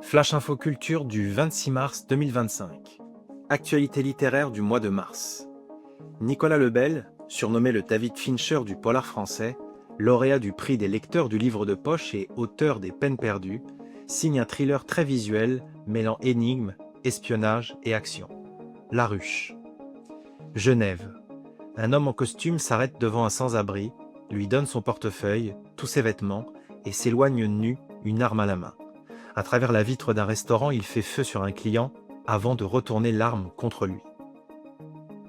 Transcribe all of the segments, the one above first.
Flash Info Culture du 26 mars 2025. Actualité littéraire du mois de mars. Nicolas Lebel, surnommé le David Fincher du polar français, lauréat du prix des lecteurs du livre de poche et auteur des Peines perdues, signe un thriller très visuel mêlant énigmes, espionnage et action. La ruche. Genève. Un homme en costume s'arrête devant un sans-abri, lui donne son portefeuille, tous ses vêtements, et s'éloigne nu, une arme à la main. À travers la vitre d'un restaurant, il fait feu sur un client avant de retourner l'arme contre lui.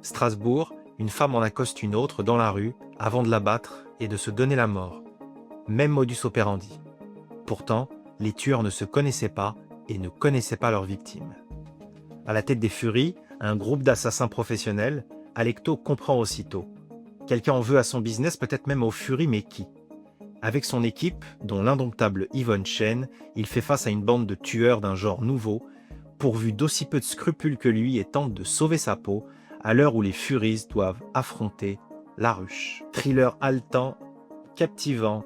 Strasbourg, une femme en accoste une autre dans la rue avant de l'abattre et de se donner la mort. Même modus operandi. Pourtant, les tueurs ne se connaissaient pas et ne connaissaient pas leurs victimes. À la tête des Furies, un groupe d'assassins professionnels, Alecto comprend aussitôt. Quelqu'un en veut à son business, peut-être même aux Furies, mais qui ? Avec son équipe, dont l'indomptable Yvonne Chen, il fait face à une bande de tueurs d'un genre nouveau, pourvu d'aussi peu de scrupules que lui et tente de sauver sa peau à l'heure où les Furies doivent affronter la ruche. Thriller haletant, captivant,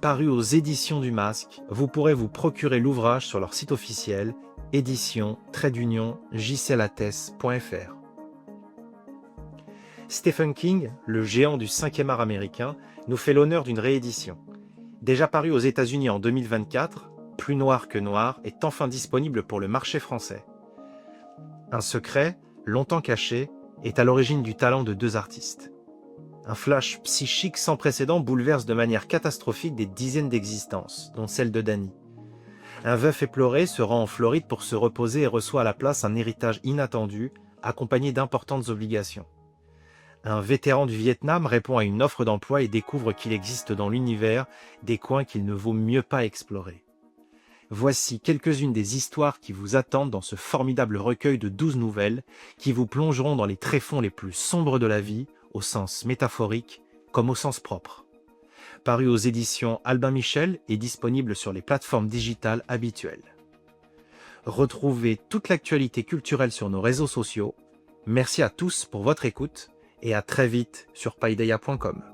paru aux éditions du Masque, vous pourrez vous procurer l'ouvrage sur leur site officiel édition-jclattès.fr. Stephen King, le géant du 5e art américain, nous fait l'honneur d'une réédition. Déjà paru aux États-Unis en 2024, Plus noir que noir est enfin disponible pour le marché français. Un secret, longtemps caché, est à l'origine du talent de deux artistes. Un flash psychique sans précédent bouleverse de manière catastrophique des dizaines d'existences, dont celle de Danny. Un veuf éploré se rend en Floride pour se reposer et reçoit à la place un héritage inattendu, accompagné d'importantes obligations. Un vétéran du Vietnam répond à une offre d'emploi et découvre qu'il existe dans l'univers des coins qu'il ne vaut mieux pas explorer. Voici quelques-unes des histoires qui vous attendent dans ce formidable recueil de 12 nouvelles qui vous plongeront dans les tréfonds les plus sombres de la vie, au sens métaphorique comme au sens propre. Paru aux éditions Albin Michel et disponible sur les plateformes digitales habituelles. Retrouvez toute l'actualité culturelle sur nos réseaux sociaux. Merci à tous pour votre écoute et à très vite sur paideia.com.